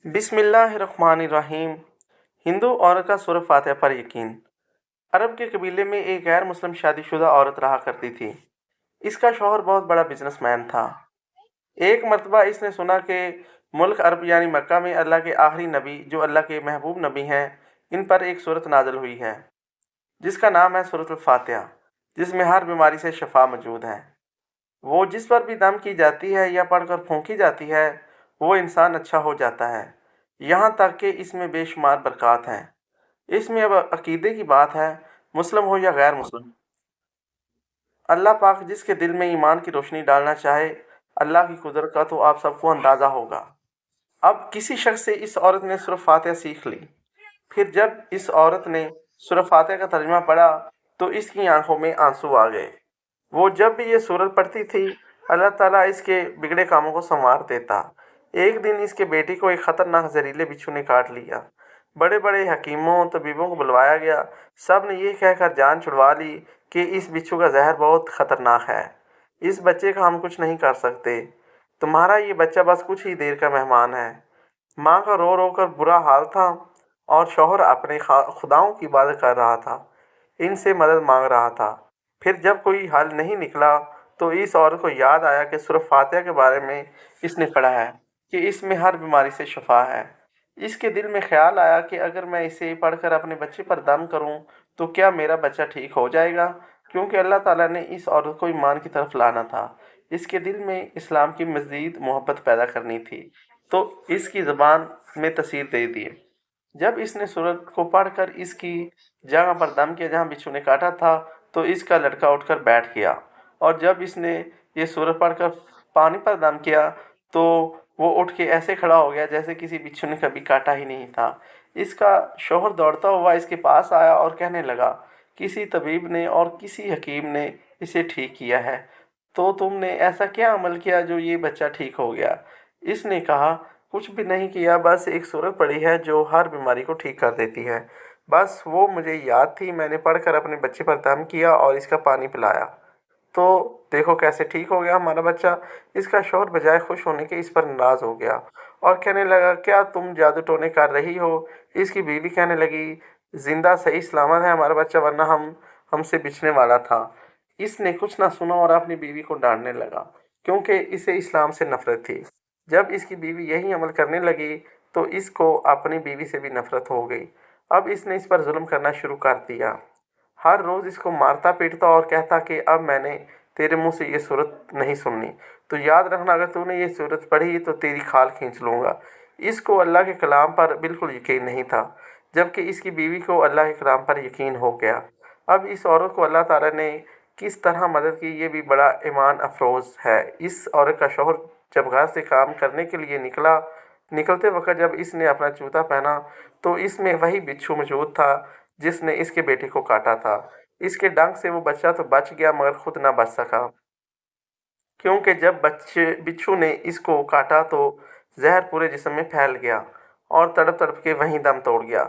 बिस्मिल्लाहिर्रहमानिर्रहीम। हिंदू औरत का सूरह फातिहा पर यकीन। अरब के कबीले में एक गैर मुस्लिम शादीशुदा औरत रहा करती थी। इसका शौहर बहुत बड़ा बिजनेसमैन था। एक मर्तबा इसने सुना कि मुल्क अरब यानी मक्का में अल्लाह के आखिरी नबी जो अल्लाह के महबूब नबी हैं, इन पर एक सूरत नाज़िल हुई है जिसका नाम है सूरत फातिहा, जिसमें हर बीमारी से शफा मौजूद है। वो जिस पर भी दम की जाती है या पढ़कर फूंकी जाती है, वो इंसान अच्छा हो जाता है। यहाँ तक कि इसमें बेशुमार बरक़ात हैं। इसमें अब अकीदे की बात है, मुस्लिम हो या गैर मुस्लिम, अल्लाह पाक जिसके दिल में ईमान की रोशनी डालना चाहे, अल्लाह की कुदरत का तो आप सबको अंदाज़ा होगा। अब किसी शख्स से इस औरत ने सूरह फातिहा सीख ली। फिर जब इस औरत ने सूरह फातिहा का तर्जुमा पढ़ा तो इसकी आंखों में आंसू आ गए। वो जब भी ये सूरत पढ़ती थी, अल्लाह ताला इसके बिगड़े कामों को संवार देता। एक दिन इसके बेटी को एक ख़तरनाक जहरीले बिच्छू ने काट लिया। बड़े बड़े हकीमों तबीबों को बुलवाया गया। सब ने ये कहकर जान छुड़वा ली कि इस बिच्छू का जहर बहुत ख़तरनाक है, इस बच्चे का हम कुछ नहीं कर सकते। तुम्हारा ये बच्चा बस कुछ ही देर का मेहमान है। माँ का रो रो कर बुरा हाल था और शौहर अपने खुदाओं की इबादत कर रहा था, इनसे मदद मांग रहा था। फिर जब कोई हल नहीं निकला तो इस औरत को याद आया कि सूरह फातिहा के बारे में इसने पढ़ा है कि इसमें हर बीमारी से शफा है। इसके दिल में ख्याल आया कि अगर मैं इसे पढ़कर अपने बच्चे पर दम करूं तो क्या मेरा बच्चा ठीक हो जाएगा, क्योंकि अल्लाह ताला ने इस औरत को ईमान की तरफ लाना था। इसके दिल में इस्लाम की मज़ीद मोहब्बत पैदा करनी थी, तो इसकी ज़बान में तसीर दे दिए। जब इसने सूरत को पढ़कर इसकी जगह पर दम किया जहाँ बिच्छू ने काटा था, तो इसका लड़का उठकर बैठ गया। और जब इसने ये सूरत पढ़कर पानी पर दम किया तो वो उठ के ऐसे खड़ा हो गया जैसे किसी बिच्छू ने कभी काटा ही नहीं था। इसका शौहर दौड़ता हुआ इसके पास आया और कहने लगा, किसी तबीब ने और किसी हकीम ने इसे ठीक किया है, तो तुमने ऐसा क्या अमल किया जो ये बच्चा ठीक हो गया? इसने कहा, कुछ भी नहीं किया, बस एक सूरत पढ़ी है जो हर बीमारी को ठीक कर देती है। बस वो मुझे याद थी, मैंने पढ़कर अपने बच्चे पर दम किया और इसका पानी पिलाया, तो देखो कैसे ठीक हो गया हमारा बच्चा। इसका शौहर बजाय खुश होने के इस पर नाराज़ हो गया और कहने लगा, क्या तुम जादू टोने कर रही हो? इसकी बीवी कहने लगी, जिंदा सही सलामत है हमारा बच्चा, वरना हमसे बिछने वाला था। इसने कुछ ना सुना और अपनी बीवी को डांटने लगा, क्योंकि इसे इस्लाम से नफरत थी। जब इसकी बीवी यही अमल करने लगी तो इसको अपनी बीवी से भी नफरत हो गई। अब इसने इस पर जुल्म करना शुरू कर दिया। हर रोज़ इसको मारता पीटता और कहता कि अब मैंने तेरे मुंह से ये सूरत नहीं सुननी, तो याद रखना अगर तूने ये सूरत पढ़ी तो तेरी खाल खींच लूँगा। इसको अल्लाह के कलाम पर बिल्कुल यकीन नहीं था, जबकि इसकी बीवी को अल्लाह के कलाम पर यकीन हो गया। अब इस औरत को अल्लाह ताला ने किस तरह मदद की, ये भी बड़ा ईमान अफरोज़ है। इस औरत का शौहर जब घर से काम करने के लिए निकलते वक्त जब इसने अपना जूता पहना तो इसमें वही बिच्छू मौजूद था जिसने इसके बेटे को काटा था। इसके डंक से वो बच्चा तो बच गया मगर खुद ना बच सका, क्योंकि जब बिच्छू ने इसको काटा तो जहर पूरे जिस्म में फैल गया और तड़प तड़प के वहीं दम तोड़ गया।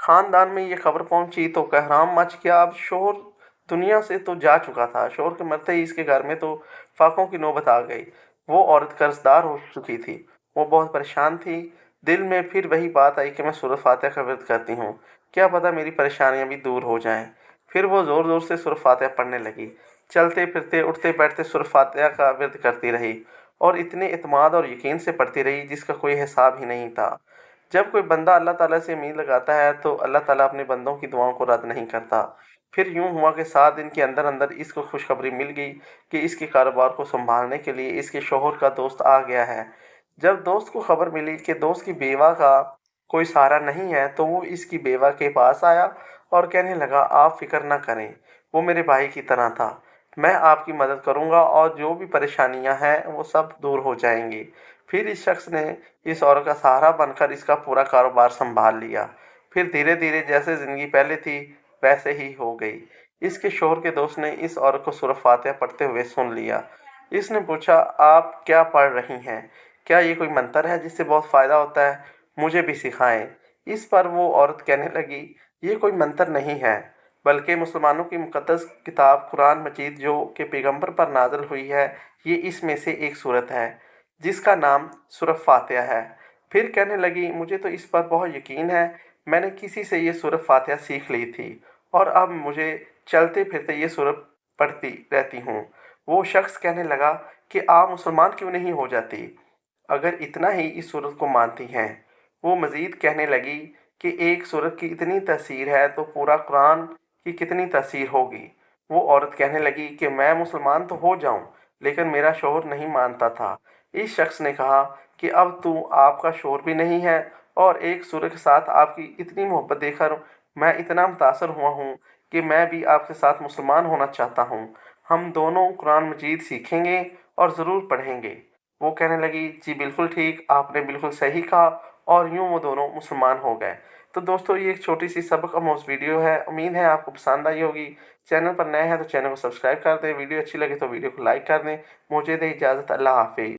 ख़ानदान में ये खबर पहुंची तो कहराम मच गया। अब शोहर दुनिया से तो जा चुका था, शोहर के मरते ही इसके घर में तो फाकों की नौबत आ गई। वो औरत कर्जदार हो चुकी थी, वो बहुत परेशान थी। दिल में फिर वही बात आई कि मैं सूरह फातिहा का विर्द करती हूँ, क्या पता मेरी परेशानियाँ भी दूर हो जाएं। फिर वो ज़ोर ज़ोर से सूरह फातिहा पढ़ने लगी। चलते फिरते उठते बैठते सूरह फातिहा का विर्द करती रही और इतने इत्मीनान और यकीन से पढ़ती रही जिसका कोई हिसाब ही नहीं था। जब कोई बंदा अल्लाह ताला से उम्मीद लगाता है तो अल्लाह ताला अपने बंदों की दुआओं को रद्द नहीं करता। फिर यूं हुआ कि 7 दिन के अंदर अंदर इसको खुशखबरी मिल गई कि इसके कारोबार को संभालने के लिए इसके शौहर का दोस्त आ गया है। जब दोस्त को खबर मिली कि दोस्त की बेवा का कोई सहारा नहीं है तो वो इसकी बेवा के पास आया और कहने लगा, आप फिक्र ना करें, वो मेरे भाई की तरह था, मैं आपकी मदद करूंगा और जो भी परेशानियां हैं वो सब दूर हो जाएंगी। फिर इस शख्स ने इस औरत का सहारा बनकर इसका पूरा कारोबार संभाल लिया। फिर धीरे धीरे जैसे ज़िंदगी पहले थी वैसे ही हो गई। इसके शौहर के दोस्त ने इस औरत को सूरह फातिहा पढ़ते हुए सुन लिया। इसने पूछा, आप क्या पढ़ रही हैं? क्या ये कोई मंत्र है जिससे बहुत फ़ायदा होता है? मुझे भी सिखाएं। इस पर वो औरत कहने लगी, ये कोई मंत्र नहीं है, बल्कि मुसलमानों की मुक़द्दस किताब कुरान मजीद जो कि पैगंबर पर नाज़िल हुई है, ये इसमें से एक सूरत है जिसका नाम सूरह फातिहा है। फिर कहने लगी, मुझे तो इस पर बहुत यकीन है, मैंने किसी से ये सूरत फातिहा सीख ली थी और अब मुझे चलते फिरते ये सूरत पढ़ती रहती हूँ। वो शख्स कहने लगा कि आप मुसलमान क्यों नहीं हो जाती, अगर इतना ही इस सूरत को मानती हैं। वो मज़ीद कहने लगी कि एक सूरत की इतनी तासीर है तो पूरा कुरान की कितनी तासीर होगी। वो औरत कहने लगी कि मैं मुसलमान तो हो जाऊं, लेकिन मेरा शौहर नहीं मानता था। इस शख्स ने कहा कि अब तो आपका शौहर भी नहीं है और एक सूरत के साथ आपकी इतनी मोहब्बत देखकर मैं इतना मुतासर हुआ हूँ कि मैं भी आपके साथ मुसलमान होना चाहता हूँ। हम दोनों कुरान मजीद सीखेंगे और ज़रूर पढ़ेंगे। वो कहने लगी, जी बिल्कुल ठीक, आपने बिल्कुल सही कहा, और यूँ वो दोनों मुसलमान हो गए। तो दोस्तों, ये एक छोटी सी सबक आमोज़ वीडियो है, उम्मीद है आपको पसंद आई होगी। चैनल पर नए हैं तो चैनल को सब्सक्राइब कर दें, वीडियो अच्छी लगे तो वीडियो को लाइक कर दें। मुझे दें इजाज़त, अल्लाह हाफ़िज़।